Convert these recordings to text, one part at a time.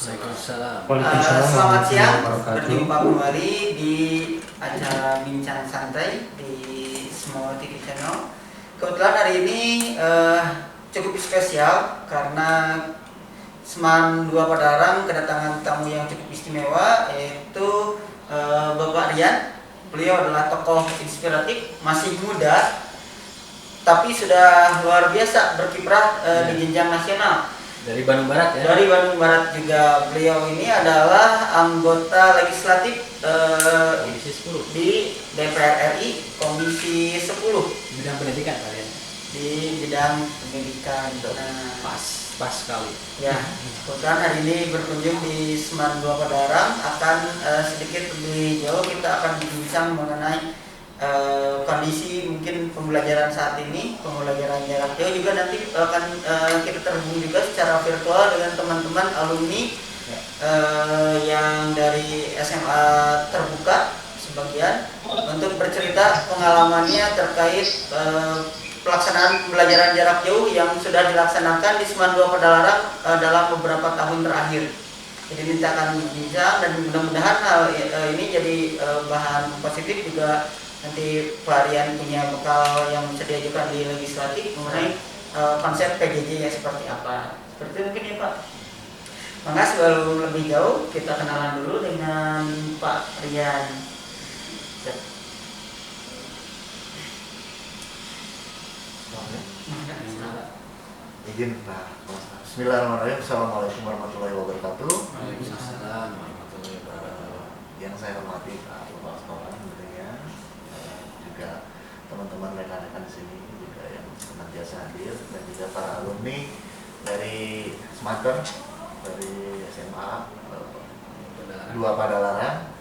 Waalaikumsalam. Selamat siang, warahmatullahi berjumpa kembali di acara Bincang Santai di Small TV Channel. Kebetulan hari ini cukup spesial karena Seman 2 Padalarang kedatangan tamu yang cukup istimewa, yaitu Bapak Rian. Beliau adalah tokoh inspiratif, masih muda, tapi sudah luar biasa berkiprah di jenjang nasional. Dari Bandung Barat ya? Dari Bandung Barat juga. Beliau ini adalah anggota legislatif Komisi 10 di DPR RI, Komisi 10 bidang pendidikan kalian. di bidang pendidikan. Nah, Pas sekali. ya, kebetulan hari ini berkunjung di Seman 2 Padalarang. Akan sedikit lebih jauh kita akan berbincang mengenai kondisi mungkin pembelajaran saat ini, pembelajaran jarak jauh, juga nanti akan kita terhubung juga secara virtual dengan teman-teman alumni yang dari SMA terbuka sebagian untuk bercerita pengalamannya terkait pelaksanaan pembelajaran jarak jauh yang sudah dilaksanakan di Seman 2 Padalarang dalam beberapa tahun terakhir. Jadi kita akan berbincang dan mudah-mudahan hal ini jadi bahan positif juga. Nanti Pak Rian punya bekal yang bisa diajukan di legislatif mengenai konsep PJJ yang seperti apa. Seperti itu mungkin ya Pak. Maka sebelum lebih jauh kita kenalan dulu dengan Pak Rian. Izin Pak. Bismillahirrahmanirrahim. Assalamualaikum warahmatullahi wabarakatuh. Waalaikumsalam warahmatullahi wabarakatuh. Yang saya hormati Pak Kepala Sekolah tentunya, juga teman-teman rekan-rekan di sini juga yang senantiasa hadir, dan juga para alumni dari Semater, dari SMA 2 Padalarang.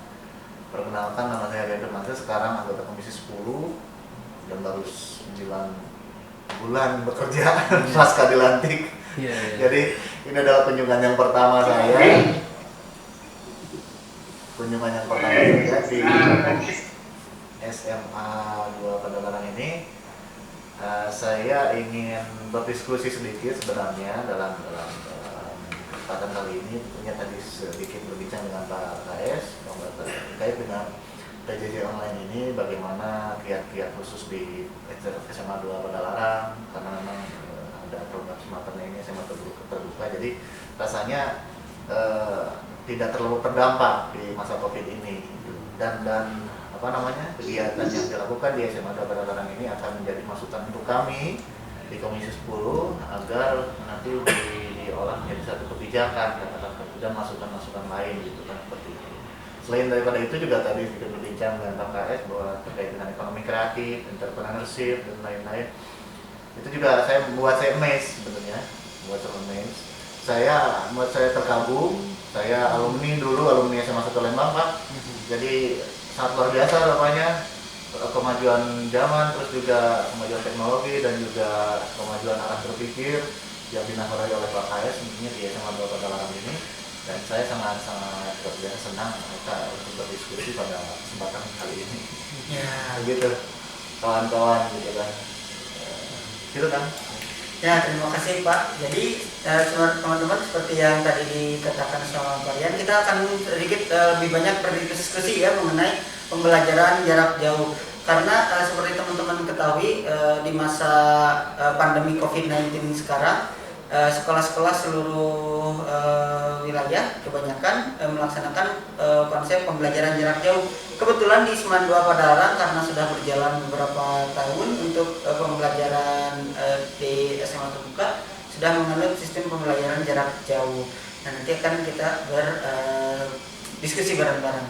Perkenalkan, nama saya Rian Firmansyah, sekarang anggota Komisi 10 dan baru 9 bulan bekerja pasca dilantik. Jadi ini adalah kunjungan yang pertama saya. Kunjungan yang pertama saya di SMA 2 Padalarang ini. Saya ingin berdiskusi sedikit sebenarnya dalam kesempatan kali ini. Tentunya tadi sedikit berbincang dengan Pak KS terkait dengan PJJ online ini, bagaimana kiat-kiat khusus di SMA 2 Padalarang, karena memang ada program Sematernya ini SMA terbuka, jadi rasanya tidak terlalu terdampak di masa COVID ini, dan kegiatan yang dilakukan di SMA 2 Padalarang ini akan menjadi masukan untuk kami di Komisi 10 agar nanti diolah menjadi satu kebijakan dan masukan-masukan lain gitu kan, seperti itu. Selain daripada itu juga tadi kita berbincang dengan Pak KS bahwa terkait dengan ekonomi kreatif, entrepreneurship dan lain-lain. Itu juga membuat saya amazed sebenarnya, saya terkagum. Saya alumni SMA 1 Lembang Pak. Jadi sangat luar biasa rupanya kemajuan zaman, terus juga kemajuan teknologi dan juga kemajuan arah berpikir yang dinakodai oleh Pak KS tentunya di SMA 2 Padalarang ini. Dan saya sangat senang untuk berdiskusi pada kesempatan kali ini. Ya, begitu kawan-kawan gitu kan. Gitu kan. Ya, terima kasih Pak. Jadi teman-teman, seperti yang tadi dikatakan sama Pak Rian, kita akan sedikit lebih banyak berdiskusi ya mengenai pembelajaran jarak jauh. Karena seperti teman-teman ketahui, di masa pandemi COVID-19 sekarang, sekolah-sekolah seluruh wilayah kebanyakan melaksanakan konsep pembelajaran jarak jauh. Kebetulan di Seman 2 Padalarang karena sudah berjalan beberapa tahun untuk pembelajaran di SMA terbuka, sudah menganut sistem pembelajaran jarak jauh. Nah, nanti akan kita berdiskusi bareng-bareng.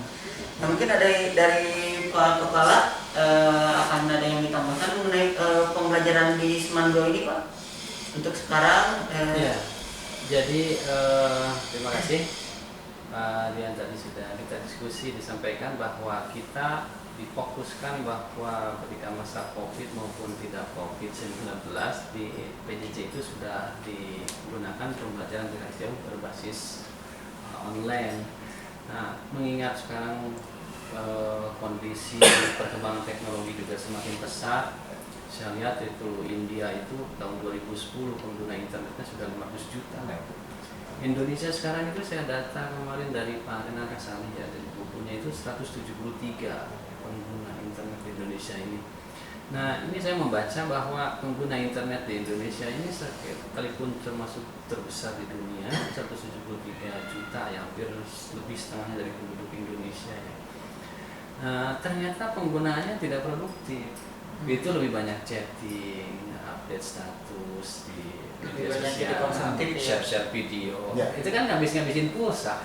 Nah, mungkin ada dari Pak Kepala akan ada yang ditambahkan mengenai pembelajaran di Seman 2 ini Pak? Untuk sekarang ya. Jadi terima kasih Pak Dian, tadi sudah kita diskusi, disampaikan bahwa kita difokuskan bahwa ketika masa COVID maupun tidak COVID-19 di PJJ itu sudah digunakan pembelajaran jarak jauh berbasis online. Nah, mengingat sekarang kondisi perkembangan teknologi juga semakin pesat, saya lihat itu India itu tahun 2010 pengguna internetnya sudah 500 juta. Indonesia sekarang itu saya data kemarin dari Pak Renal Kasali ya, dari bukunya itu 173 pengguna internet di Indonesia ini. Nah, ini saya membaca bahwa pengguna internet di Indonesia ini sekalipun termasuk terbesar di dunia, 173 juta, ya hampir lebih setengahnya dari penduduk Indonesia ya. Ternyata penggunaannya tidak produktif. Itu lebih banyak chatting, update status di media sosial, share video. Ya. Itu kan ngabisin pulsa.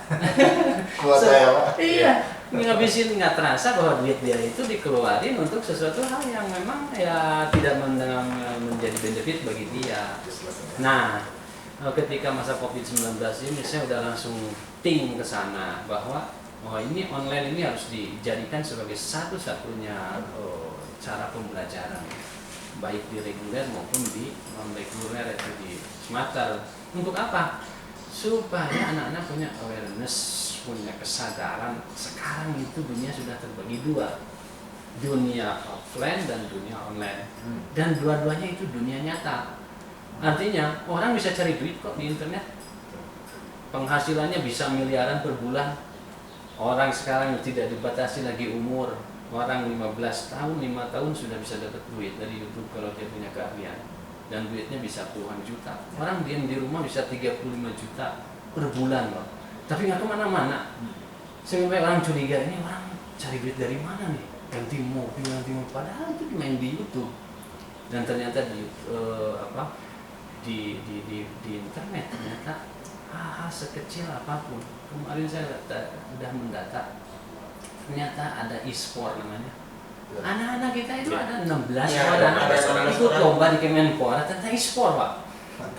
Kuat saya Pak. Iya, ngabisin, nggak terasa bahwa duit dia itu dikeluarin untuk sesuatu hal yang memang ya tidak menjadi benefit bagi dia. Nah, ketika masa COVID-19 ini saya udah langsung ting ke sana bahwa ini online ini harus dijadikan sebagai satu-satunya cara pembelajaran, baik di reguler maupun di non reguler, itu di smarter. Untuk apa? Supaya anak-anak punya awareness, punya kesadaran. Sekarang itu dunia sudah terbagi dua, dunia offline dan dunia online, dan dua-duanya itu dunia nyata. Artinya orang bisa cari duit kok di internet, penghasilannya bisa miliaran per bulan. Orang sekarang tidak dibatasi lagi umur, orang 15 tahun, 5 tahun sudah bisa dapat duit dari YouTube kalau dia punya keahlian, dan duitnya bisa puluhan juta. Orang diam di rumah bisa 35 juta per bulan loh, tapi nggak kemana-mana. Sampai orang curiga, ini orang cari duit dari mana nih, ganti mobil, padahal itu main di YouTube. Dan ternyata di internet ternyata hal sekecil apapun. Kemarin saya udah mendata, ternyata ada e-sport namanya. Anak-anak kita itu ada 16 orang ikut lomba di Kemenpora tentang e-sport, Pak.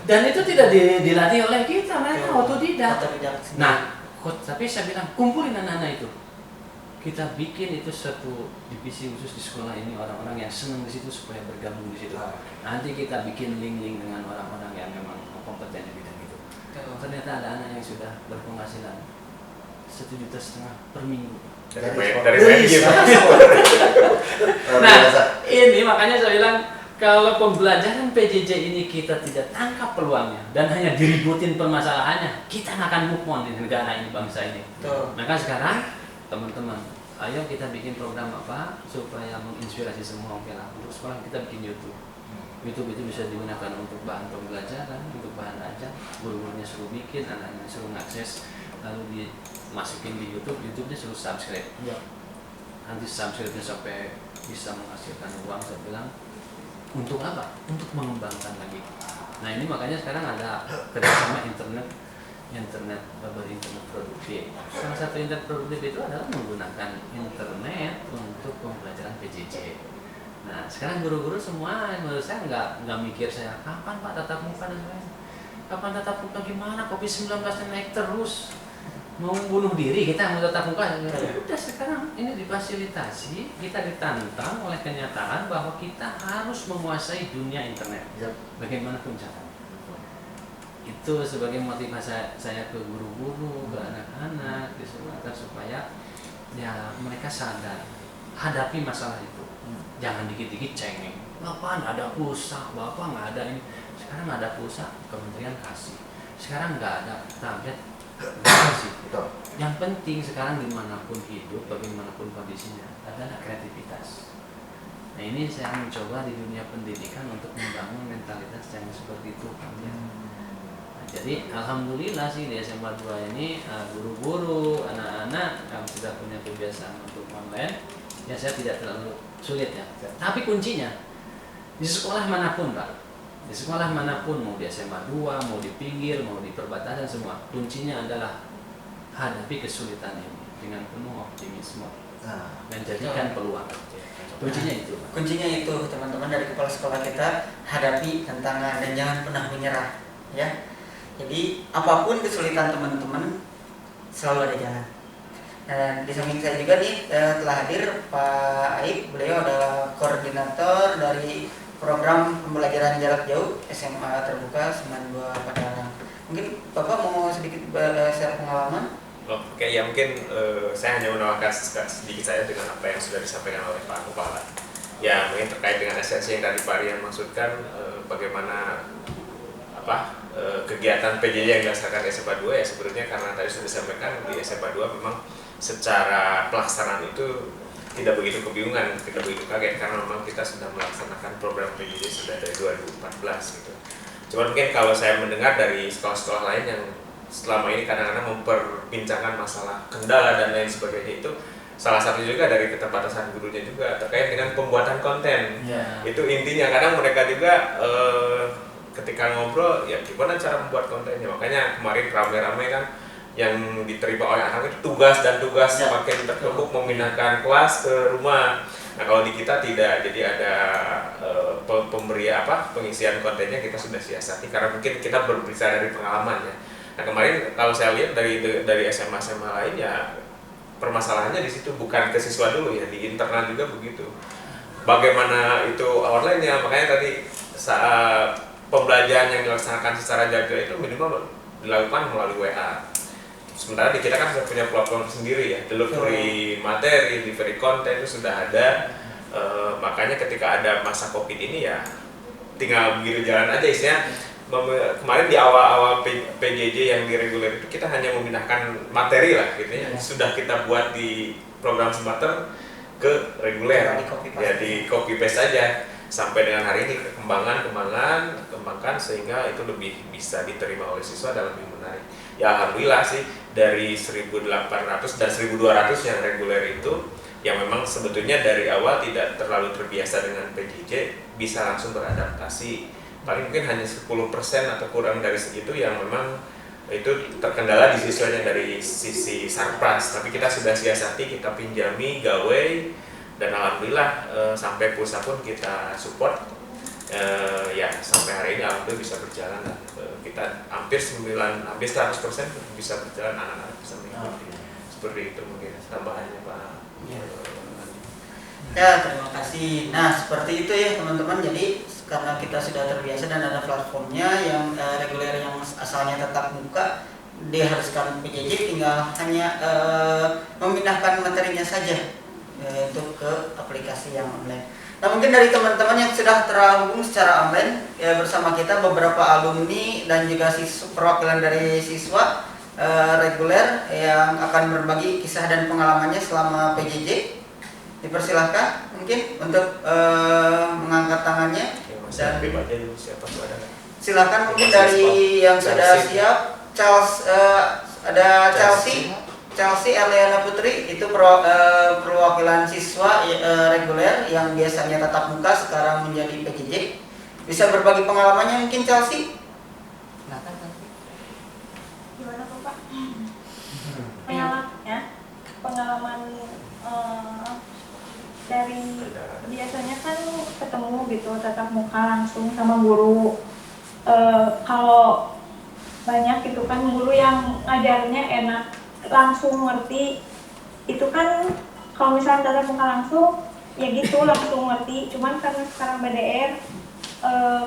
Dan itu tidak dilatih oleh kita, mereka otodidak. Nah, tapi saya bilang kumpulin anak-anak itu. Kita bikin itu satu divisi khusus di sekolah ini, orang-orang yang senang di situ supaya bergabung di situ. Nanti kita bikin link-link dengan orang-orang yang memang kompeten di bidang itu. Ternyata ada anak yang sudah berpenghasilan 1,5 juta per minggu. Dari gitu. Nah, ini makanya saya bilang kalau pembelajaran PJJ ini kita tidak tangkap peluangnya dan hanya diributin permasalahannya, kita nggak akan move on di negara ini, bangsa ini. Maka sekarang teman-teman, ayo kita bikin program apa supaya menginspirasi semua. Oke lah, untuk sekolah kita bikin YouTube. YouTube itu bisa digunakan untuk bahan pembelajaran, untuk bahan ajar. Guru-gurunya suruh bikin, anak-anaknya suruh ngakses, lalu dimasukin di YouTube. YouTube-nya suruh subscribe. Nanti subscribe-nya sampai bisa menghasilkan uang. Saya bilang, untuk apa? Untuk mengembangkan lagi. Nah, ini makanya sekarang ada kerjasama internet produktif. Salah satu internet produktif itu adalah menggunakan internet untuk pembelajaran PJJ. Nah, sekarang guru-guru semua menurut saya nggak mikir saya kapan Pak tatap muka dan sebagainya. Kapan tatap muka gimana? COVID-19 naik terus, mau bunuh diri kita mau tatap muka. Udah sekarang ini difasilitasi, kita ditantang oleh kenyataan bahwa kita harus menguasai dunia internet. Bagaimanapun caranya. Itu sebagai motivasi saya ke guru-guru, ke anak-anak di sekolah, supaya ya mereka sadar hadapi masalah itu. Jangan dikit-dikit cengeng. Bapak nggak ada pulsa, bapak nggak ada ini. Sekarang nggak ada pulsa, kementerian kasih. Sekarang nggak ada tablet, kasih. Yang penting sekarang dimanapun hidup, bagaimanapun kondisinya, adalah kreativitas. Nah, ini saya mencoba di dunia pendidikan untuk membangun mentalitas yang seperti itu. Jadi alhamdulillah sih di SMA 2 ini guru-guru, anak-anak yang sudah punya kebiasaan untuk online, ya saya tidak terlalu sulit ya. Tapi kuncinya di sekolah manapun Pak, di sekolah manapun, mau di SMA 2, mau di pinggir, mau di perbatasan, semua kuncinya adalah hadapi kesulitan ini dengan penuh optimisme dan jadikan peluang. Kuncinya itu. Kuncinya itu teman-teman, dari kepala sekolah kita, hadapi tantangan dan jangan pernah menyerah ya. Jadi apapun kesulitan teman-teman, selalu ada jalan. Dan di samping saya juga nih telah hadir Pak Aib, beliau adalah koordinator dari program pembelajaran jarak jauh SMA Terbuka 92 Padalarang. Mungkin Bapak mau sedikit share pengalaman? Oke, ya mungkin saya hanya menambahkan sedikit saya dengan apa yang sudah disampaikan oleh Pak Kepala. Ya mungkin terkait dengan esensi yang tadi Pak Rian maksudkan, bagaimana kegiatan PJJ yang dilaksanakan di SMA 2 ya sebenarnya karena tadi sudah disampaikan di SMA 2 memang secara pelaksanaan itu tidak begitu kebingungan, tidak begitu kaget karena memang kita sudah melaksanakan program PJJ sudah dari 2014 gitu. Cuma mungkin kalau saya mendengar dari sekolah-sekolah lain yang selama ini kadang-kadang memperbincangkan masalah kendala dan lain sebagainya itu salah satu juga dari keterbatasan gurunya juga terkait dengan pembuatan konten. Itu intinya kadang mereka juga ketika ngobrol ya gimana cara membuat kontennya, makanya kemarin rame-rame kan yang diterima oleh anak itu tugas semakin tertumpuk memindahkan kelas ke rumah. Nah kalau di kita tidak, jadi ada pengisian kontennya kita sudah siasati karena mungkin kita berbicara dari pengalaman ya. Nah kemarin kalau saya lihat dari SMA lain ya permasalahannya di situ bukan ke siswa dulu ya, di internal juga begitu. Bagaimana itu online-nya, makanya tadi saat pembelajaran yang dilaksanakan secara jaga itu minimal dilakukan melalui WA. Sementara di kita kan sudah punya platform sendiri ya, delivery materi, delivery konten itu sudah ada. Makanya ketika ada masa COVID ini ya tinggal begitu jalan aja isinya. Kemarin di awal-awal PJJ yang di reguler itu kita hanya memindahkan materi lah gitu ya. Sudah kita buat di program semester ke reguler ya, di copy paste saja sampai dengan hari ini kembangkan sehingga itu lebih bisa diterima oleh siswa dan lebih menarik. Ya alhamdulillah sih dari 1.800 dan 1.200 yang reguler itu yang memang sebetulnya dari awal tidak terlalu terbiasa dengan PJJ bisa langsung beradaptasi. Paling mungkin hanya 10% atau kurang dari segitu yang memang itu terkendala di siswanya dari sisi sarpras, tapi kita sudah siasati, kita pinjami gawai dan alhamdulillah sampai pulsa pun kita support. Ya sampai hari ini alhamdulillah bisa berjalan dan kita hampir 100% bisa berjalan, anak-anak bisa mengikuti. Seperti itu mungkin tambahannya Pak. Ya terima kasih. Nah seperti itu ya teman-teman, jadi karena kita sudah terbiasa dan ada platformnya yang reguler yang asalnya tetap muka, diharuskan PJJ tinggal hanya memindahkan materinya saja untuk ke aplikasi yang online. Nah mungkin dari teman-teman yang sudah terhubung secara online ya, bersama kita beberapa alumni dan juga perwakilan dari siswa reguler yang akan berbagi kisah dan pengalamannya selama PJJ. Dipersilahkan mungkin untuk mengangkat tangannya. Dan silakan mungkin dari yang sudah siap, Charles, ada Chelsea Eliana Putri, itu perwakilan siswa reguler yang biasanya tatap muka sekarang menjadi PJJ. Bisa berbagi pengalamannya mungkin Chelsea? Gimana Pak? Pengalaman dari biasanya kan ketemu gitu tatap muka langsung sama guru. Kalau banyak gitu kan guru yang ngajarnya enak, langsung ngerti. Itu kan kalau misalnya tatap muka langsung ya gitu langsung ngerti. Cuman karena sekarang BDR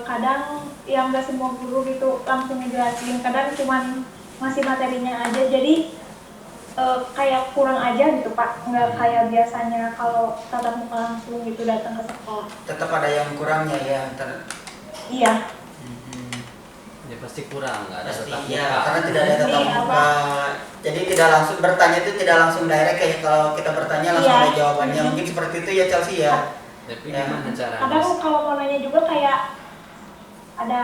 kadang yang gak semua guru gitu langsung ngejelasin, kadang cuman ngasih materinya aja, jadi kayak kurang aja gitu Pak, nggak kayak biasanya kalau tatap muka langsung gitu datang ke sekolah. Tetap ada yang kurangnya ya. Iya. Ya pasti kurang, nggak ada Pasti tatap ya, muka. karena tidak ada tatap muka. Jadi tidak langsung bertanya itu tidak langsung direct kayak kalau kita bertanya langsung ada jawabannya. Mungkin seperti itu ya Chelsea ya. Tapi gimana caranya? Kadang kalau mau nanya juga kayak ada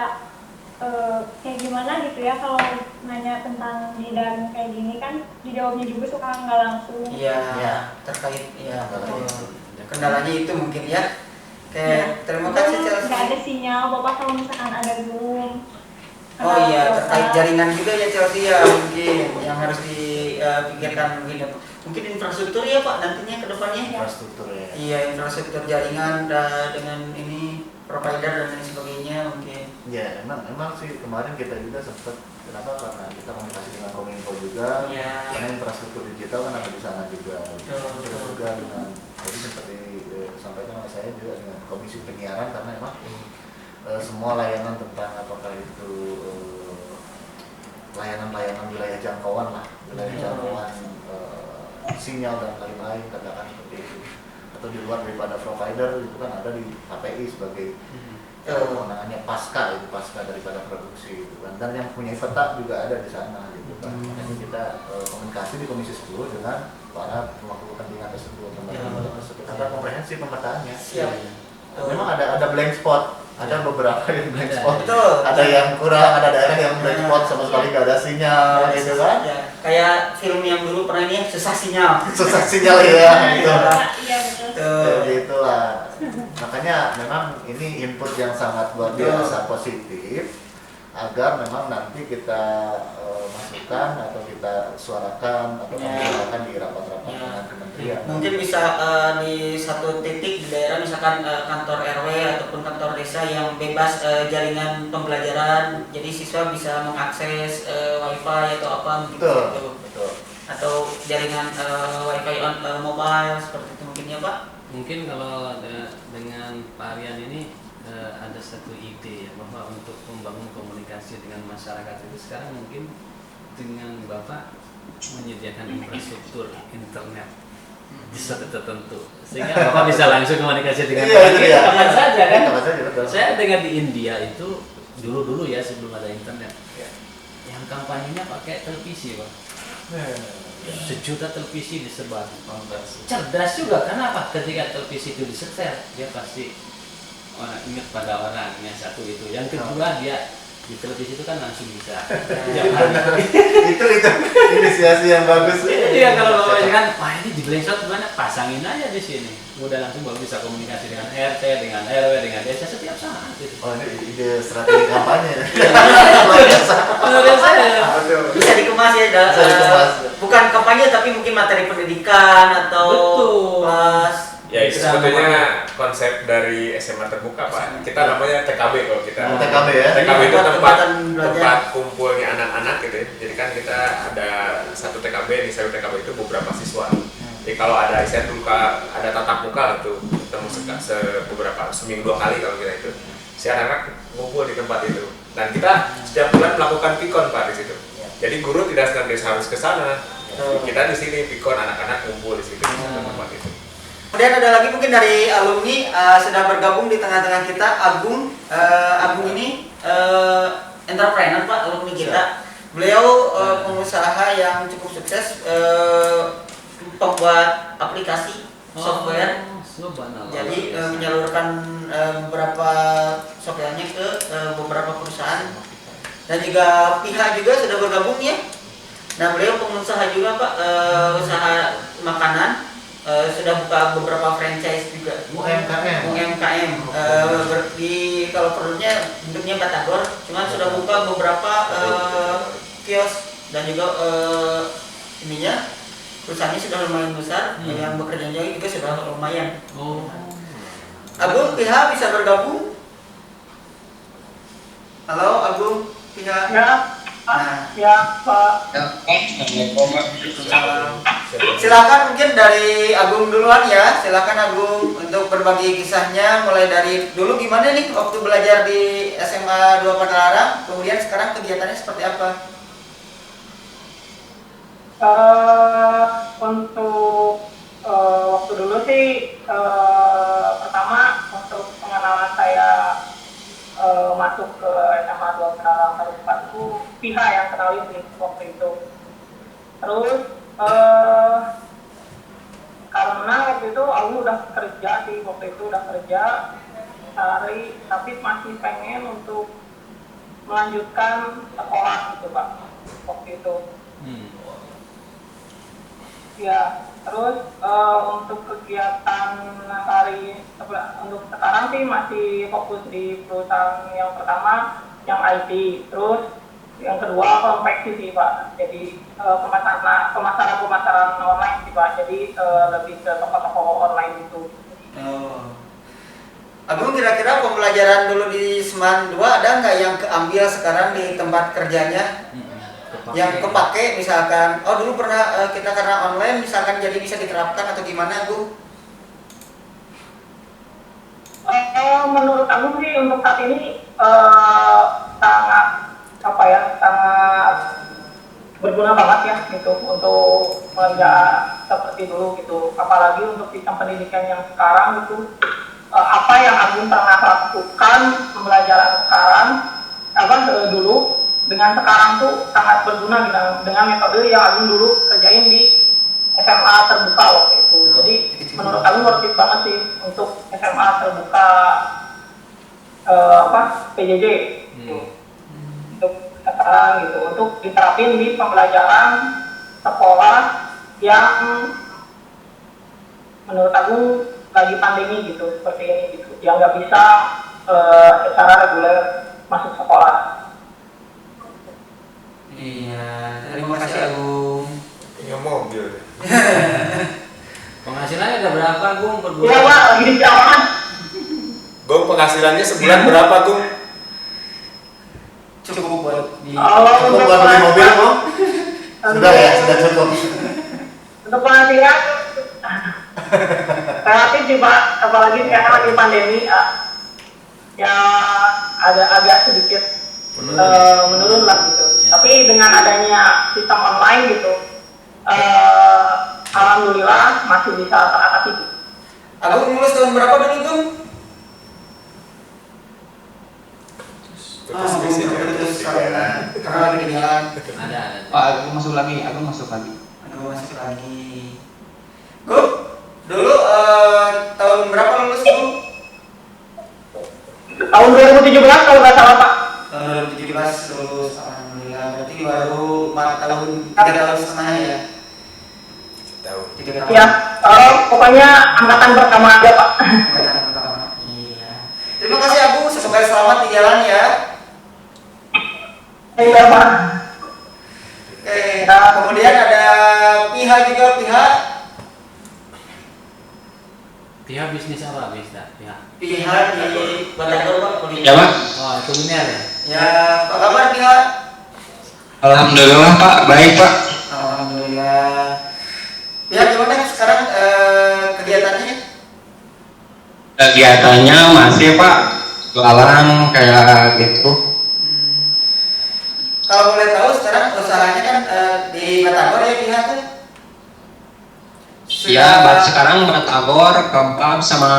kayak gimana gitu ya, kalau nanya tentang bidang kayak gini kan dijawabnya juga suka nggak langsung. Iya, terkait ya kendalanya itu mungkin ya. Oke, terima kasih Chelsea. Nggak ada sinyal Bapak kalau misalkan ada Zoom. Oh iya, terkait jaringan juga ya Chelsea ya, mungkin yang harus dipikirkan mungkin infrastruktur ya Pak nantinya ke depannya. Infrastruktur ya. Iya, infrastruktur jaringan dengan ini provider dan lain sebagainya mungkin. Ya, emang sih kemarin kita juga sempat, kenapa? Karena kita komunikasi dengan Kominfo juga, karena infrastruktur digital kan ada di sana juga. Kita juga dengan, jadi seperti disampaikan oleh saya juga dengan Komisi Penyiaran, karena emang semua layanan tentang apakah itu layanan-layanan wilayah jangkauan lah, wilayah jangkauan sinyal dan lain-lain, katakan seperti itu, atau di luar daripada provider itu kan ada di KPI sebagai kewenangannya pasca daripada produksi gitu kan. Dan yang punya peta juga ada di sana gitu kan. Makanya kita komunikasi di Komisi 10 dengan para pemangku kepentingan tersebut, lembaga tersebut agar komprehensif pemetaannya. Siap. Memang ada blank spot, ada beberapa yang blank spot, Betul. ada yang kurang, ada daerah yang blank spot sama sekali nggak ada sinyal gitu kan. Ya, kayak film yang dulu pernah ini susah sinyal. Susah sinyal ya gitu. Iya betul. Tuh. Gitu lah. Makanya memang ini input yang sangat luar biasa positif agar memang nanti kita masukkan atau kita suarakan atau membicarakan di rapat-rapat dengan kementerian. Mungkin bisa di satu titik di daerah misalkan kantor RW ataupun kantor desa yang bebas jaringan pembelajaran, jadi siswa bisa mengakses wifi atau apa Betul. gitu. Betul. Atau jaringan wifi on mobile seperti itu mungkin ya Pak. Mungkin kalau dengan Pak Aryan ini ada satu ide ya, bahwa untuk membangun komunikasi dengan masyarakat itu sekarang mungkin dengan Bapak menyediakan infrastruktur internet di suatu tertentu sehingga Bapak bisa langsung komunikasi dengan kapan saja kan. Kapan saja, betul. Saya dengar di India itu dulu ya sebelum ada internet yang kampanyenya pakai televisi Pak. Sejuta televisi disebar. Cerdas juga, karena apa? Ketika televisi itu disetel, dia pasti orang ingat pada orang yang satu itu. Yang kedua dia di televisi itu kan langsung bisa. itu inisiasi yang bagus. Iya kalau Bapak kan, wah ini di Blengshot gimana? Pasangin aja di sini. Udah langsung Bapak bisa komunikasi dengan RT, dengan RW, dengan desa setiap saat. Gitu. Oh ini ide strategi kampanye. Menurut saya. Bisa dikemas ya, Bisa dikemas. bukan kampanye tapi mungkin materi pendidikan atau Betul. Ya itu sebetulnya konsep dari SMA terbuka Pak. Kita namanya TKB kalau kita. TKB ya. TKB itu Tempat tempat kumpulnya anak-anak gitu ya. Jadi kan kita ada satu TKB, di satu TKB itu beberapa siswa. Jadi kalau ada saya dulu ada tatap muka gitu, ketemu beberapa seminggu 2 kali kalau kita itu. Si anak-anak ngumpul di tempat itu. Dan kita setiap bulan melakukan pikon Pak di situ. Jadi guru tidak harus ke sana. Kita di sini pikon anak-anak ngumpul di situ di tempat itu. Kemudian ada lagi mungkin dari alumni sedang bergabung di tengah-tengah kita Agung. Agung ini entrepreneur Pak, alumni kita. Beliau pengusaha yang cukup sukses, pembuat aplikasi software. Jadi menyalurkan beberapa softwarenya ke beberapa perusahaan dan juga pihak juga sudah bergabung ya. Nah beliau pengusaha juga Pak, usaha makanan. Sudah buka beberapa franchise juga. UMKM. Di kalau produknya bentuknya batagor, cuma sudah buka beberapa kios dan juga ininya perusahaannya sudah lumayan besar. Yang bekerjanya juga sudah lumayan. Agung pihak bisa bergabung. Halo Agung pihak. Ya Pak. Silakan mungkin dari Agung duluan ya. Silakan Agung untuk berbagi kisahnya mulai dari dulu gimana nih waktu belajar di SMA 2 Padalarang, kemudian sekarang kegiatannya seperti apa? Untuk waktu dulu sih pertama untuk pengenalan saya masuk ke SMA 2 Padalarang Tarumpat itu pihak yang kenalin nih waktu itu. Terus karena waktu itu aku udah kerja sih, waktu itu udah kerja sehari, tapi masih pengen untuk melanjutkan sekolah gitu Pak waktu itu. Ya, terus untuk kegiatan hari untuk sekarang sih masih fokus di perusahaan yang pertama yang IT, terus yang kedua konveksi sih Pak. Jadi pemasaran online sih Pak. Jadi lebih ke toko-toko online itu. Agung kira-kira pembelajaran dulu di Seman 2 ada nggak yang keambil sekarang di tempat kerjanya? Yang kepake misalkan, oh dulu pernah kita karena online misalkan jadi bisa diterapkan atau gimana Bu? Menurut aku sih untuk saat ini sangat sangat berguna banget ya gitu untuk kerja seperti dulu gitu, apalagi untuk sistem pendidikan yang sekarang itu apa yang Agung pernah lakukan pembelajaran sekarang dulu dengan sekarang tuh sangat berguna dengan metode yang Agung dulu kerjain di SMA terbuka waktu itu. Jadi menurut Agung worth it banget sih untuk SMA terbuka PJJ untuk sekarang gitu, untuk diterapin di pembelajaran sekolah yang menurut aku lagi pandemi gitu, seperti ini gitu, yang nggak bisa secara reguler masuk sekolah. Iya, terima kasih Agung. Tinggal mobil deh. Penghasilannya ada berapa, Gung, per Iya bulan? Pak, lagi di jalan. Gung, penghasilannya sebulan berapa, Gung? Cukup buat Cukup buat beli mobil, Bung? Sudah ya, sudah cukup. Untuk penghasilan relatif sih Pak, apalagi sekarang lagi pandemi ya agak sedikit menurun lah gitu. Ya. Tapi dengan adanya sistem online gitu, alhamdulillah masih bisa teratasi. Agung lulus tahun berapa dulu, Gung? Terus di sini. Karena lagi di jalan. Ada. Oh, aku masuk lagi. Agung masuk lagi. Gung, dulu tahun berapa lulus, Gung? Tahun 2017 kalau nggak salah Pak. Tahun 2017 lulus, alhamdulillah. Berarti baru 4 tahun, 3 tahun setengah ya? Tahu. 3 tahun. Ya, pokoknya angkatan pertama aja Pak. Angkatan pertama. Iya. Terima kasih Agung, semoga selamat di jalan ya. Iya Pak. Oke, nah kemudian ada pihak Pihak bisnis apa, Bisa? Pihak. di Batagor Pak, kuliner. Ya, Pak. Oh, kuliner ya? Ya, apa kabar pihak? Alhamdulillah, Pak. Baik, Pak. Alhamdulillah. Pihak gimana sekarang kegiatannya? Kegiatannya masih, Pak. Jualan kayak gitu. Kalau boleh tahu sekarang usahanya kan di Batagor ya pihak kan? Iya, sekarang batagor, kebab, sama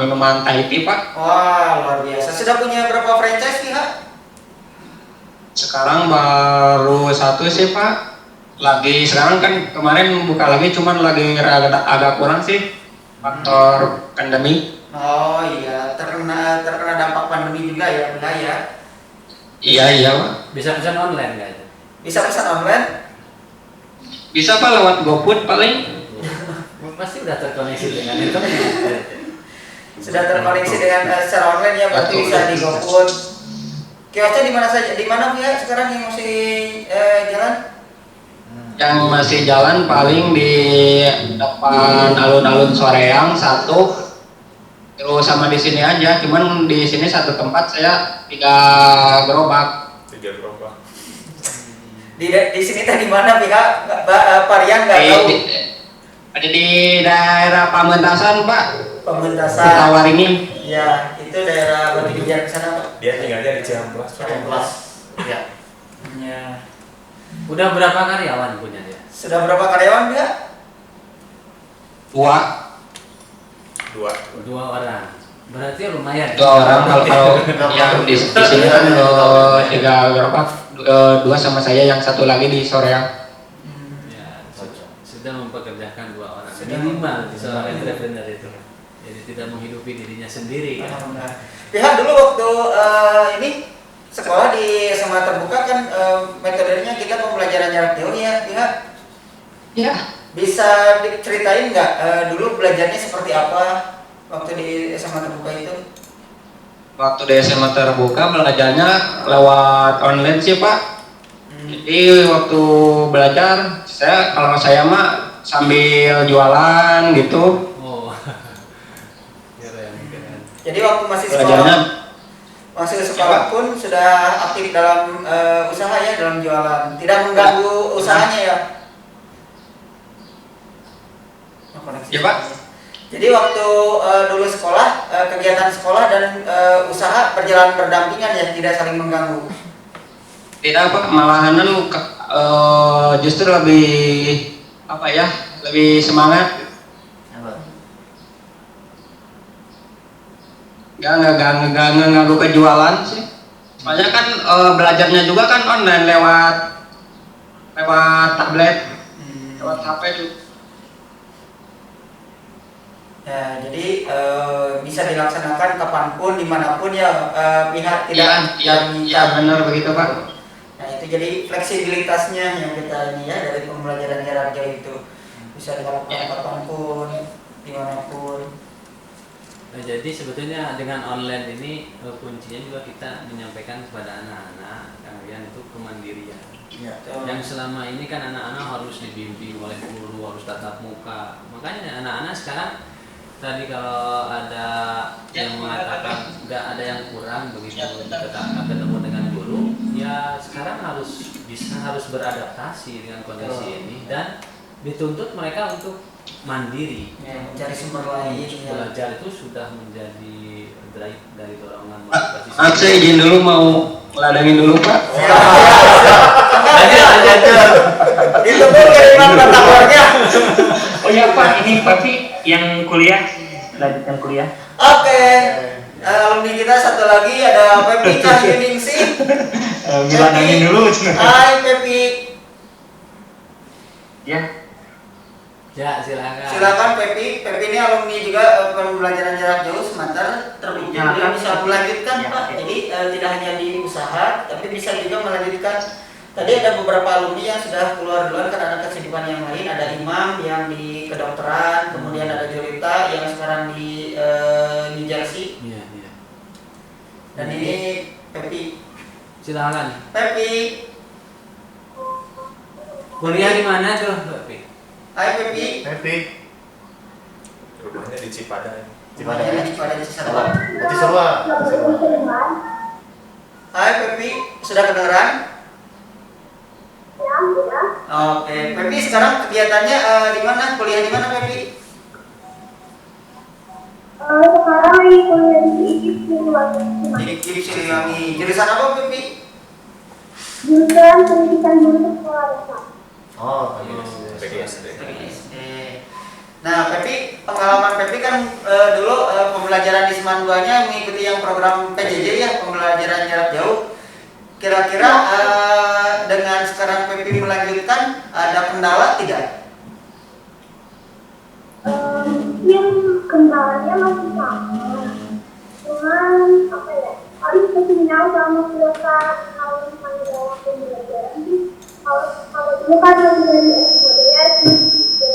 minuman Thai tea, Pak. Wah, luar biasa. Sudah punya berapa franchise pihak? Sekarang baru satu sih, Pak. Sekarang kan kemarin buka lagi, cuman lagi agak kurang sih. Faktor pandemi. Oh iya, terkena dampak pandemi juga ya pihak ya. Iya, Pak. Bisa pesan online nggak itu? Bisa pesan online? Bisa, Pak, lewat GoFood paling. Pasti udah terkoneksi dengan internet. Sudah terkoneksi dengan secara online ya, berarti Betul. bisa di GoFood. Kiosnya di mana saja? Di mana pihak sekarang yang masih jalan? Yang masih jalan paling di depan alun-alun Soreang satu, terus sama di sini aja. Cuman di sini satu tempat saya 3 gerobak. 3 gerobak. Di sini tadi mana pihak? Parian nggak tahu. Ada di daerah Pamentasan, Pak. Pementasan. Tawaringin. Ya, itu daerah Batu Bijar ke sana, Pak. Dia tinggalnya di Ciamplas. Ciamplas. Ya. Ya. Udah berapa karyawan punya dia? Sudah berapa karyawan pihak? 2. 2 orang. Berarti lumayan. 2 orang kalau yang di sini kan 3 gerobak, 2 sama saya, yang satu lagi di Soreang. Ya, sudah mempekerjakan 2 orang. Minimal di seorang entrepreneur itu. Jadi tidak menghidupi dirinya sendiri kan. Alhamdulillah. Pihak dulu waktu ini sekolah di SMA terbuka kan metodenya kita pembelajaran jarak jauh ya pihak. Ya. Bisa diceritain nggak dulu belajarnya seperti apa waktu di SMA terbuka itu? Waktu di SMA terbuka belajarnya lewat online sih, Pak. Jadi waktu belajar kalau saya mah sambil jualan gitu. Oh. Keren. Jadi waktu masih Belajarnya sekolah pun sudah aktif dalam usaha ya, dalam jualan. Tidak mengganggu usahanya ya. ya, Pak. Jadi waktu dulu sekolah, kegiatan sekolah dan usaha berjalan berdampingan ya, tidak saling mengganggu. Tidak, Pak, malahan justru lebih lebih semangat. Ya nggak ngeganggu kejualan sih. Soalnya kan belajarnya juga kan online lewat tablet, lewat HP juga. Ya, jadi bisa dilaksanakan kapanpun, dimanapun ya, pihak tidak Iya benar begitu Pak. Nah itu jadi fleksibilitasnya yang kita ini ya dari pembelajaran jarak jauh itu bisa dilakukan kapanpun, dimanapun. Nah, jadi sebetulnya dengan online ini kuncinya juga kita menyampaikan kepada anak-anak kalian itu kemandirian. Ya. Yang selama ini kan anak-anak harus dibimbing oleh guru, harus tatap muka. Makanya anak-anak sekarang tadi kalau ada yang mengatakan nggak ada yang kurang begitu tetap ketemu dengan guru, ya sekarang harus beradaptasi dengan kondisi ini dan dituntut mereka untuk mandiri. Ya, mencari sumber lain. Ya. Belajar itu sudah menjadi drive dari dorongan motivasi. Saya izin dulu mau ladangin dulu Pak. Lanjut. Itu pun kiriman protokolnya. Oh iya Pak, ini Papi yang kuliah, lanjutkan kuliah. Oke. Alumni kita satu lagi ada Pepi Cahyuningsih. Bilanangin dulu. Hai Pepi. Ya. Ya silakan. Silakan Pepi. Pepi ini alumni juga pembelajaran jarak jauh Sumatera. Terbukti dia bisa melanjutkan Pak. Jadi tidak hanya di usaha, tapi bisa juga melanjutkan. Tadi ada beberapa alumni yang sudah keluar duluan karena ada kesibukan yang lain. Ada Imam yang di kedokteran, kemudian ada Julita yang sekarang di New Jersey. Iya. Dan ini Pepi. Silakan. Pepi. Kuliah di mana tuh, Pepi? Hai Pepi. Happy. Rumahnya di Cipadai. Gimana Rumahnya ya? di Cipadai, Cisarua. Cisarua. Hai Pepi, sudah kedengeran? Oke, Pepi sekarang kegiatannya di mana? Kuliah di mana Pepi? Sekarang lagi kuliah di IKIP di luar Di IKIP Siliwangi. Jurusan apa Pepi? jurusan pendidikan guru sekolah dasar. Oh, PGSD. SD. Nah, Pepi, pengalaman Pepi kan dulu pembelajaran di Seman 2-nya mengikuti yang program PJJ ya, pembelajaran jarak jauh. Kira-kira dengan sekarang Pepi melanjutkan ada kendala tidak? Mungkin kendalanya masih sama. Cuman apa ya? Harus bersinyal sama kuliah kalau misalnya dalam pembelajaran sih. Kalau dulu kan lebih dari S2 ya, gitu.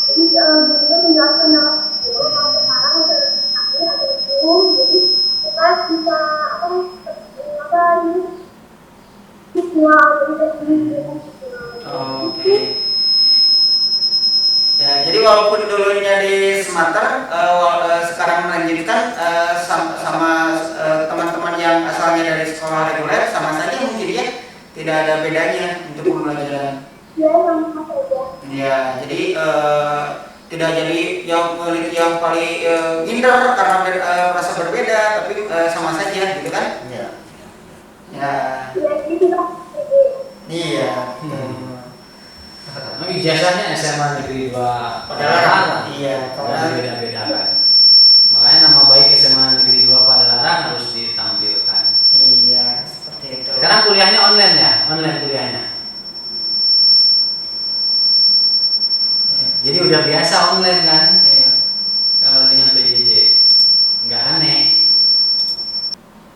Jadi gurunya menjelaskan dalam video. Kalau sekarang udah sampai ada Zoom, jadi kita bisa ini visual, jadi Oke. Ya, jadi walaupun dulunya di Sumatera, sekarang melanjutkan sama teman-teman yang asalnya dari sekolah reguler sama saja mungkin ya, tidak ada bedanya untuk pembelajaran. ya sama saja. Ya, jadi tidak jadi yang paling minder karena merasa berbeda, tapi sama saja gitu kan? Iya. Ya, Ya, jadi kita iya. Oh, ijazahnya SMA Negeri 2 Padalarang. Iya, karena beda-beda kan. Makanya nama baik SMA Negeri 2 Padalarang harus ditampilkan. Iya, seperti itu. Sekarang kuliahnya online ya, online kuliahnya. Iya. Jadi udah biasa online kan? Iya. Kalau dengan PJJ nggak aneh.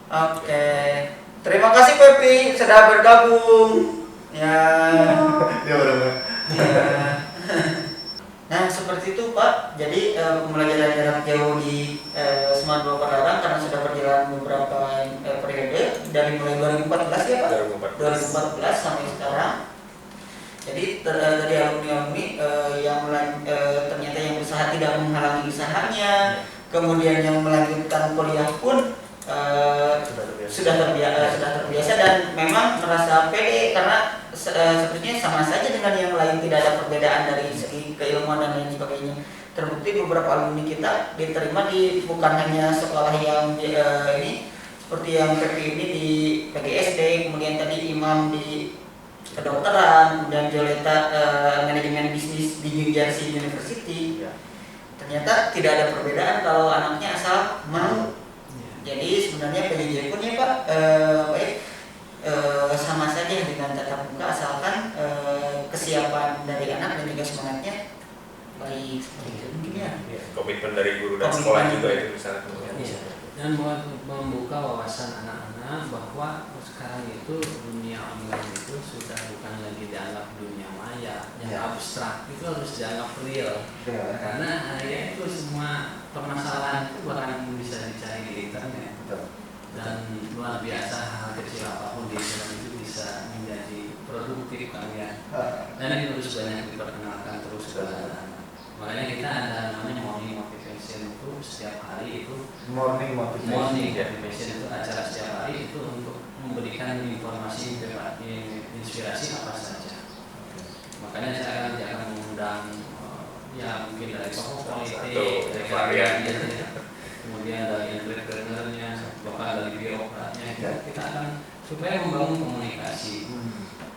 Oke. Terima kasih Pepi sudah bergabung. Ya. Dia benar. Nah seperti itu Pak. Jadi pembelajaran jarak jauh di Seman 2 Padalarang karena sudah berjalan beberapa periode dari mulai 2014 ya Pak. 2014 sampai sekarang. Jadi tadi alumni yang ternyata yang usaha tidak menghalangi usahanya, kemudian yang melanjutkan kuliah pun sudah terbiasa dan memang merasa pede karena sebetulnya sama saja dengan yang lain, tidak ada perbedaan dari segi keilmuan dan lain sebagainya. Terbukti beberapa alumni kita diterima di bukan hanya sekolah yang ini seperti yang Pepi ini di PGSD, kemudian tadi Imam di kedokteran, kemudian Joleta manajemen bisnis di New Jersey University. Ternyata tidak ada perbedaan kalau anaknya asal mau. Jadi sebenarnya PJJ pun ya Pak, sama saja dengan tatap muka asalkan kesiapan dari anak dan juga semangatnya baik seperti itu mungkin ya. Komitmen dari guru dan sekolah juga itu misalnya. Iya. Dan membuka wawasan anak-anak bahwa sekarang itu dunia online itu sudah bukan lagi dianggap dunia maya yang abstrak, itu harus dianggap real. Karena ya itu semua permasalahan itu bahkan bisa dicari di internet. Dan luar biasa hal kecil apapun di internet itu bisa menjadi produktif kan ya. Dan ini harus banyak diperkenalkan terus ke anak-anak. Makanya kita ada namanya morning motivation itu setiap hari itu Morning motivation itu acara setiap hari itu untuk memberikan informasi inspirasi apa saja. Makanya saya akan mengundang ya mungkin dari tokoh politik, dari varian, kemudian dari entrepreneurnya, bahkan dari birokratnya. Kita akan supaya membangun komunikasi.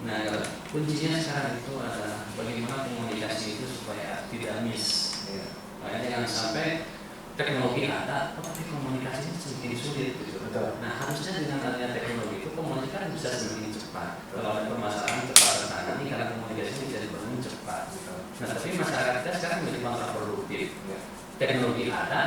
Nah, kuncinya sekarang itu adalah bagaimana komunikasi itu supaya tidak miss. Makanya jangan sampai teknologi ada, tapi komunikasinya semakin sulit. Gitu. Nah, harusnya dengan adanya teknologi itu komunikasi bisa semakin cepat. Kalau ada permasalahan cepat tertangani karena komunikasi bisa dibangun cepat. Nah, tapi masyarakat kita sekarang menjadi kontraproduktif. Teknologi ada,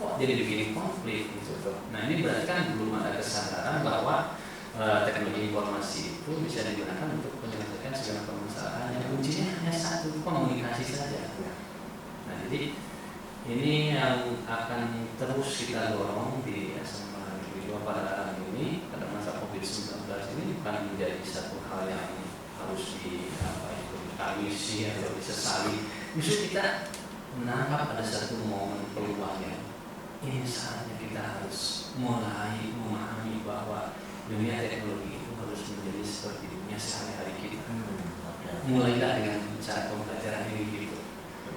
kok jadi bikin konflik. Gitu. Nah, ini berarti kan belum ada kesadaran bahwa teknologi informasi itu bisa digunakan untuk menyelesaikan segala permasalahan. Yang kuncinya hanya satu, komunikasi saja. Nah, jadi ini yang akan terus kita dorong di SMA Negeri 2 pada hari ini pada masa COVID-19 ini bukan menjadi satu hal yang harus ditangisi atau disesali. Justru kita menangkap ada satu momen peluang yang ini saatnya kita harus mulai memahami bahwa dunia teknologi itu harus menjadi seperti dunia sehari-hari kita. Mulai dengan cara pembelajaran ini gitu.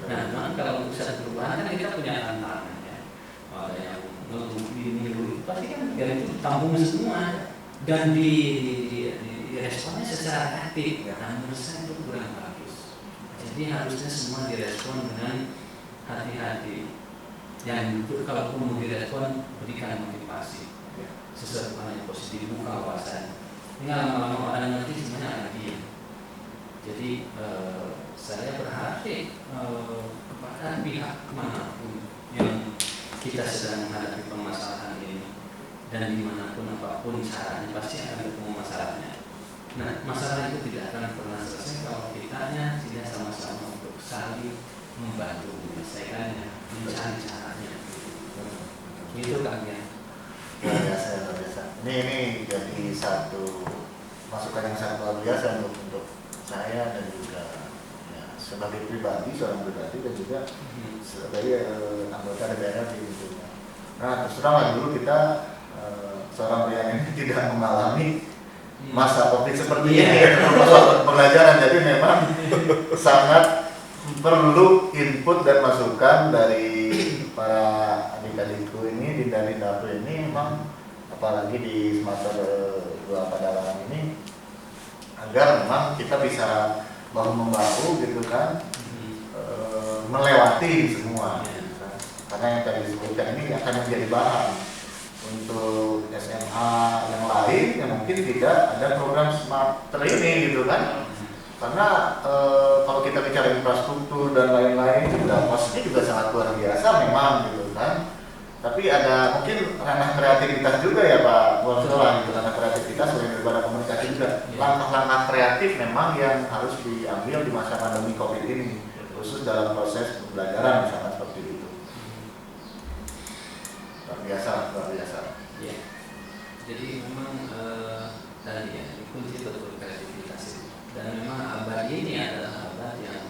Nah, memang kalau pusat perubahan kan kita punya tantangan ya. Ada yang ngeluh pasti kan dari itu tampung semua dan diresponnya secara aktif. Nah, menurut saya itu kurang bagus. Jadi harusnya semua direspon dengan hati-hati. Yang itu kalau mau direspon berikan motivasi sesuatu yang positif, buka wawasan. Tinggal lama-lama orang ngerti semuanya lagi. Jadi saya berharap kepada pihak manapun yang kita sedang menghadapi permasalahan ini dan dimanapun apapun caranya pasti akan ketemu masalahnya. Nah, masalah itu tidak akan pernah selesai kalau kitanya tidak sama-sama untuk saling membantu menyelesaikannya, mencari caranya. Itu kan ya. Luar biasa. Ini jadi satu masukan yang sangat luar biasa untuk saya dan juga ya, sebagai pribadi, seorang pribadi dan juga sebagai anggota DPR di Indonesia. Nah, terus terang dulu kita seorang pria ini tidak mengalami masa COVID seperti ini, masa pembelajaran. Jadi memang sangat perlu input dan masukan dari para adik-adikku ini dari dapur ini, memang apalagi di semester 2 Padalarang ini, agar memang kita bisa bahu membahu gitu kan, melewati semua gitu kan. Karena yang tadi disebutkan ini akan menjadi bahan untuk SMA yang lain yang mungkin tidak ada program smarter ini gitu kan. Karena kalau kita bicara infrastruktur dan lain-lain juga kosnya juga sangat luar biasa memang gitu kan. Tapi ada mungkin ranah kreativitas juga ya Pak Bonsola, gitu, ranah kreativitas daripada komunikasi juga. Langkah-langkah kreatif memang yang harus diambil di masa pandemi COVID ini, khusus dalam proses pembelajaran misalnya seperti itu. Luar biasa. Ya. Jadi memang tadi ya kunci betul kreativitas itu. Dan memang abad ini adalah abad yang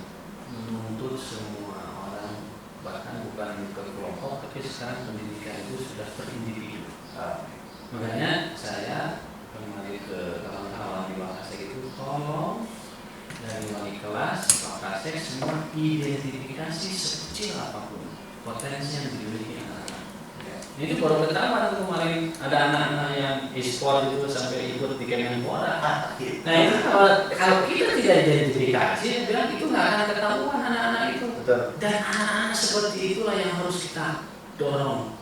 menuntut semua orang, bahkan bukan ke kelompok, tapi sekarang pendidikan itu sudah terindividu. Makanya saya kembali ke kawan-kawan di Wakasek itu, tolong dari wali kelas, Wakasek semua identifikasi sekecil apapun potensi yang dimiliki anak-anak. Ini baru pertama kemarin ada anak-anak yang e-sport itu sampai ikut di Kemenpora. Nah itu kalau kita tidak identifikasi, bilang itu nggak akan ketahuan anak-anak itu. Betul. Dan anak-anak seperti itulah yang harus kita dorong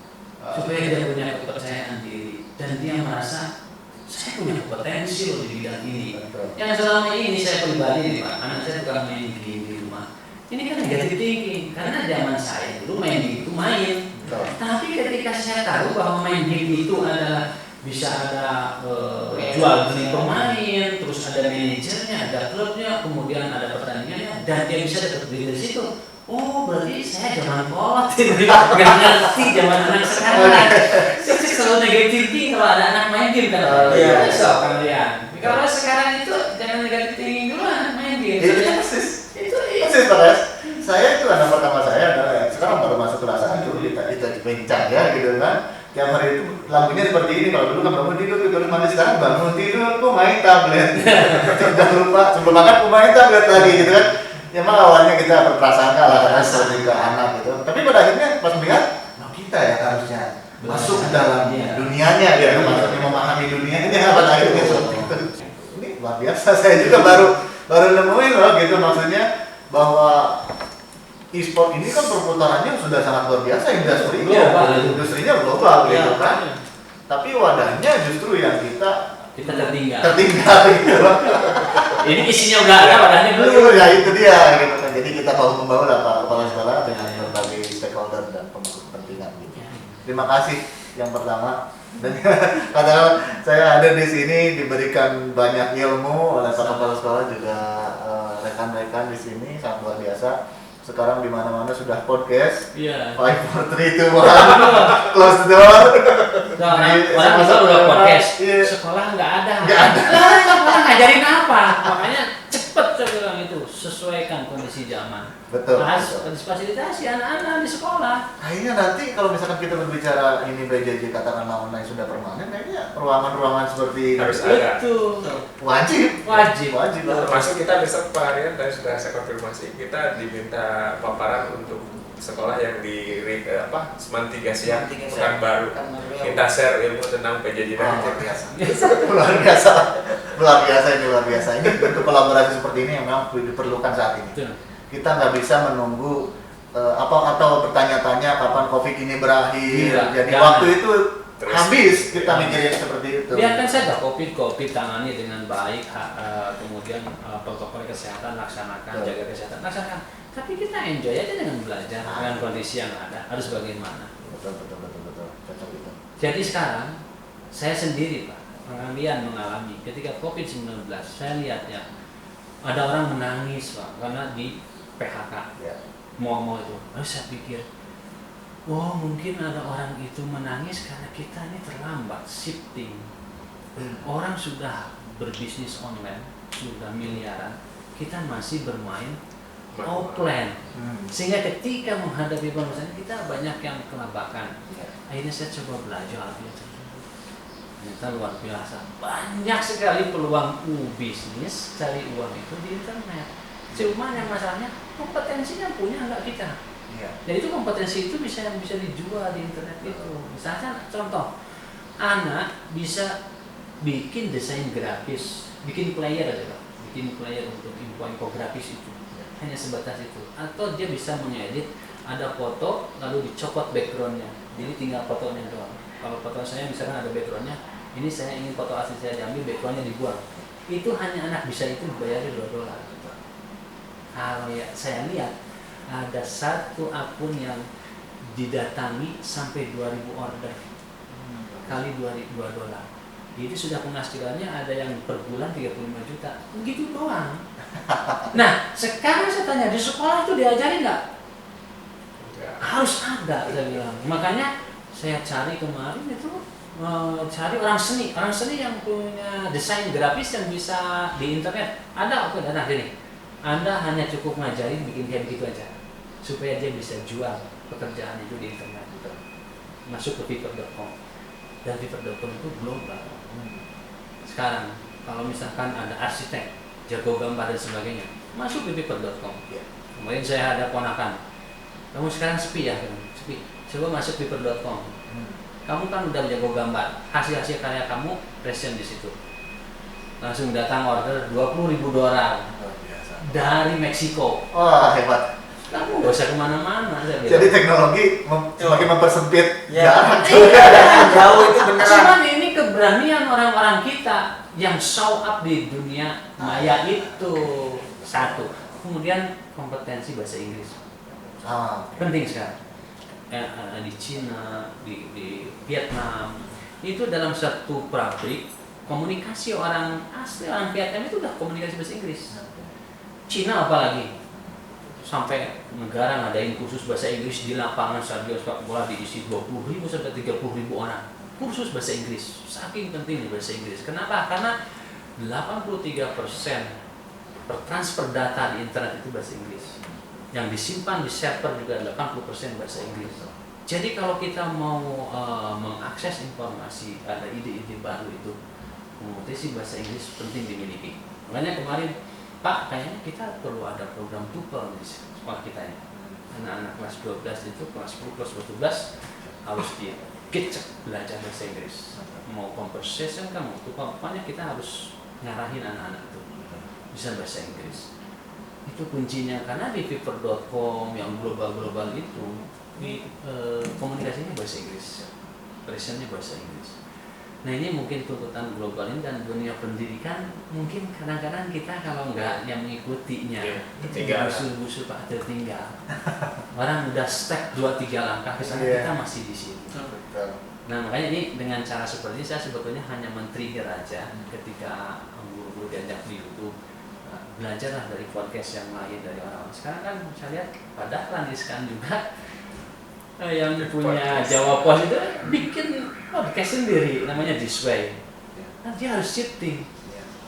supaya dia punya kepercayaan diri dan dia merasa saya punya potensi loh di bidang ini. Yang selama ini saya pribadi Pak, anak saya tukang main game di rumah. Ini kan negatif thinking, karena zaman saya dulu main game itu main. Tapi ketika saya tahu bahwa main game itu adalah bisa ada jual beli pemain, terus ada manajernya, ada klubnya, kemudian ada pertandingannya, dan dia bisa dapat duit dari situ. Oh, berarti saya zaman kolot, nggak ngerti zaman anak sekarang. Saya selalu negatif thinking kalau ada anak main game kan. Iya, so kalian. Kalau sekarang itu jangan negatif thinking dulu, anak main game. Itu persis Pak. Saya itu anak pertama saya adalah sekarang baru masuk kelas 1 kita dipencang ya gitu kan. Tiap hari itu lampunya seperti ini, kalau dulu kan bangun tidur, baru mandi, sekarang bangun tidur, kok main tablet. Sudah lupa, sebelum makan kok main tablet lagi gitu kan. Ya memang awalnya kita berprasangka lah karena seperti ke anak gitu. Tapi pada akhirnya pas melihat, kita ya harusnya masuk dalam dunianya ya, maksudnya memahami dunianya pada akhirnya seperti itu. Ini luar biasa, saya juga baru nemuin loh gitu, maksudnya bahwa e-sport ini kan perputarannya sudah sangat luar biasa, industrinya global gitu kan. Tapi wadahnya justru yang kita tertinggal gitu. Ini isinya udah ada, wadahnya belum. Ya itu dia gitu kan. Jadi kita bahu membahu lah Pak Kepala Sekolah dengan berbagai stakeholder dan pemangku kepentingan gitu. Terima kasih yang pertama. Dan kadang saya ada di sini diberikan banyak ilmu oleh Pak Kepala Sekolah, juga rekan-rekan di sini sangat luar biasa. Sekarang di mana-mana sudah podcast. Iya. 5, 4, 3, 2, 1, close the door. Orang bisa udah podcast. Sekolah nggak ada. Sekolah ngajarin apa? Makanya cepet saya bilang itu, sesuaikan kondisi zaman. Betul. Harus fasilitasi anak-anak di sekolah. Akhirnya nanti kalau misalkan kita berbicara ini BJJ katakanlah online sudah permanen, kayaknya ruangan-ruangan seperti harus ada. Wajib. Termasuk kita besok Pak Aryan tadi sudah saya konfirmasi, kita diminta paparan untuk sekolah yang di Seman 3 Siang Pekanbaru. Kita share ilmu tentang PJJ dan luar biasa ini bentuk kolaborasi seperti ini yang memang diperlukan saat ini. Kita nggak bisa menunggu atau bertanya-tanya kapan COVID ini berakhir. Jadi waktu itu habis kita mikirin seperti itu. Biarkan saja COVID tangani dengan baik, kemudian protokol kesehatan laksanakan, jaga kesehatan laksanakan. Tapi kita enjoy aja dengan belajar dengan kondisi yang ada. Harus bagaimana? Betul. Cocok itu. Jadi sekarang saya sendiri Pak, kalian mengalami ketika COVID-19, saya lihat ya ada orang menangis Pak karena di PHK. Mau itu. Lalu saya pikir, mungkin ada orang itu menangis karena kita ini terlambat shifting. Orang sudah berbisnis online, sudah miliaran, kita masih bermain offline. Sehingga ketika menghadapi permasalahan kita banyak yang kelabakan. Akhirnya saya coba belajar ternyata luar biasa. Banyak sekali peluang bisnis cari uang itu di internet. Cuma yang masalahnya kompetensinya punya enggak kita. Jadi itu kompetensi itu bisa dijual di internet itu. Misalnya contoh, anak bisa bikin desain grafis, bikin player aja Pak. Bikin player untuk infografis itu. Hanya sebatas itu. Atau dia bisa mengedit ada foto lalu dicopot backgroundnya. Jadi tinggal fotonya doang. Kalau foto saya misalkan ada backgroundnya, ini saya ingin foto asli saya diambil, backgroundnya dibuang. Itu hanya anak bisa itu dibayar $2. Kalau ya saya lihat ada satu akun yang didatangi sampai 2.000 order kali $2. Jadi sudah penghasilannya ada yang per bulan 35 juta. Begitu doang. Nah, sekarang saya tanya di sekolah itu diajarin nggak? Harus ada, saya bilang. Makanya saya cari kemarin itu cari orang seni yang punya desain grafis yang bisa di internet. Ada oke, nah gini. Anda hanya cukup ngajarin bikin kayak begitu aja supaya dia bisa jual pekerjaan itu di internet gitu. Masuk ke fiverr.com dan fiverr.com itu global. Sekarang kalau misalkan ada arsitek jago gambar dan sebagainya, masuk ke fiverr.com. Kemarin saya ada ponakan, kamu sekarang sepi ya, sepi. Coba masuk fiverr.com. Kamu kan udah jago gambar, hasil karya kamu present di situ. Langsung datang order $20.000 dari Meksiko. Wah hebat. kamu nggak usah kemana-mana. Jadi teknologi semakin mempersempit Ya, jarak. jauh itu beneran. Cuman ini keberanian orang-orang kita yang show up di dunia maya itu satu. Kemudian kompetensi bahasa Inggris penting sekali. Di Cina, di Vietnam itu dalam satu pabrik komunikasi orang asli orang Vietnam itu udah komunikasi bahasa Inggris. Cina apalagi sampai negara ngadain khusus bahasa Inggris di lapangan stadion sepak bola diisi 20.000 sampai 30.000 orang khusus bahasa Inggris. Saking pentingnya bahasa Inggris. Kenapa? Karena 83% transfer data di internet itu bahasa Inggris. Yang disimpan di server juga 80% bahasa Inggris. Jadi kalau kita mau mengakses informasi, ada ide-ide baru itu, kompetisi bahasa Inggris penting dimiliki. Makanya kemarin, Pak, kayaknya kita perlu ada program TOEFL di sekolah kita ini. Anak-anak kelas 12 itu, kelas 10, kelas 12 harus dikecek belajar bahasa Inggris. Mau conversation kan, mau TOEFL, pokoknya kita harus ngarahin anak-anak itu bisa bahasa Inggris. Itu kuncinya, karena di fiverr.com yang global-global itu komunikasinya bahasa Inggris, presentnya bahasa Inggris. Nah ini mungkin tuntutan global ini, dan dunia pendidikan mungkin kadang-kadang kita kalau nggak yang mengikutinya busur-busur Pak tertinggal. Orang udah step 2-3 langkah ke sana, kita masih di sini. Nah makanya ini dengan cara seperti ini saya sebetulnya hanya men-trigger aja ketika guru-guru diajak di YouTube. Belajarlah dari podcast yang lain, dari orang-orang. Sekarang kan saya lihat pada Landiskan juga yang punya Jawa Pos itu bikin podcast sendiri namanya This Way. Nah, dia harus shifting,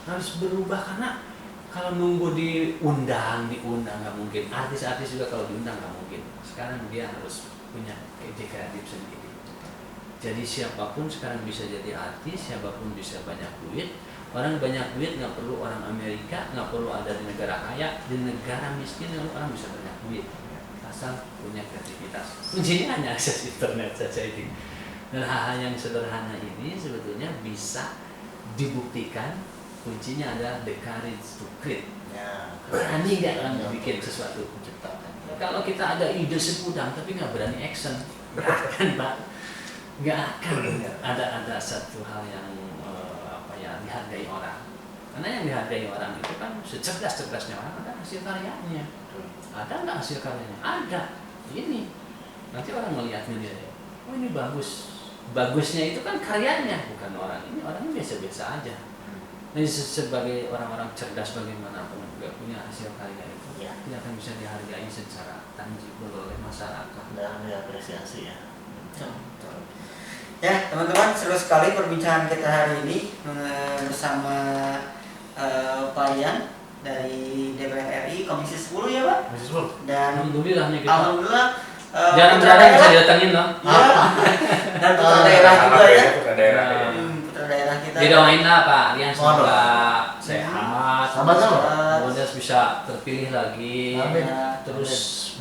harus berubah, karena kalau nunggu diundang nggak mungkin. Artis-artis juga kalau diundang nggak mungkin. Sekarang dia harus punya ide kreatif sendiri. Jadi siapapun sekarang bisa jadi artis, siapapun bisa banyak duit. Orang banyak duit nggak perlu orang Amerika, nggak perlu ada di negara kaya, di negara miskin orang bisa banyak duit asal punya kreativitas. Kuncinya hanya akses internet saja ini. Dan hal-hal yang sederhana ini sebetulnya bisa dibuktikan. Kuncinya adalah the courage to create. Berani nggak orang bikin sesuatu? Kalau kita ada ide segudang tapi nggak berani action, nggak akan, Pak. Nggak akan ada satu hal yang dihargai orang. Karena yang dihargai orang itu kan secerdas-cerdasnya orang ada hasil karyanya. Ada nggak hasil karyanya? Ada. Ini nanti orang melihatnya dia, oh ini bagus. Bagusnya itu kan karyanya, bukan orang ini. Orangnya biasa-biasa aja. Nah, sebagai orang-orang cerdas bagaimanapun juga punya hasil karya itu, tidak akan bisa dihargai secara tangible oleh masyarakat dan diapresiasi ya. Ya teman-teman, seru sekali perbincangan kita hari ini bersama Pak Ian dari DPR RI Komisi 10 ya Pak? Komisi 10. Dan alhamdulillah nih kita. Alhamdulillah. Jarang-jarang bisa didatengin loh. Iya. Dan putra daerah juga ya. Putra daerah. Putra daerah kita. Didoain lah Pak Rian, semoga sehat, Semoga bisa terpilih lagi. Amin. Terus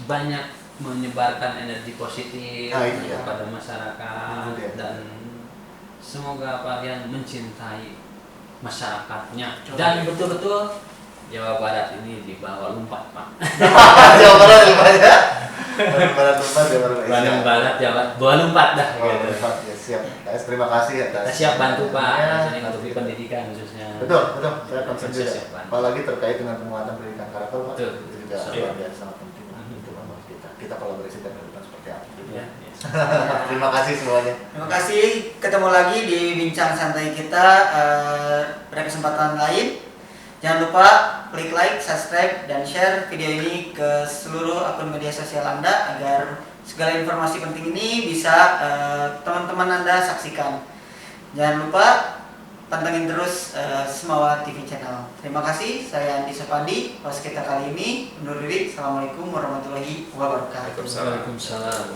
banyak menyebarkan energi positif kepada masyarakat, dan semoga Pak Rian mencintai masyarakatnya dan betul-betul Jawa Barat ini dibawa lompat Pak. Jawa Barat ya. Bandung Barat Jawa bawa lompat dah. Ya, siap. Terima kasih atas. Siap bantu Pak, misalnya untuk pendidikan khususnya. Betul. Saya concern juga. Apalagi terkait dengan penguatan pendidikan karakter Pak. Betul. Itu juga luar biasa sangat penting. Kita kolaborasi dan kedepan seperti apa. Terima kasih semuanya. Terima kasih. Ketemu lagi di bincang santai kita pada kesempatan lain. Jangan lupa klik like, subscribe, dan share video ini ke seluruh akun media sosial Anda agar segala informasi penting ini bisa teman-teman Anda saksikan. Jangan lupa pantengin terus Semawa TV Channel. Terima kasih. Saya Andi Sopandi, host kita kali ini. Undur diri. Assalamualaikum warahmatullahi wabarakatuh. Waalaikumsalam.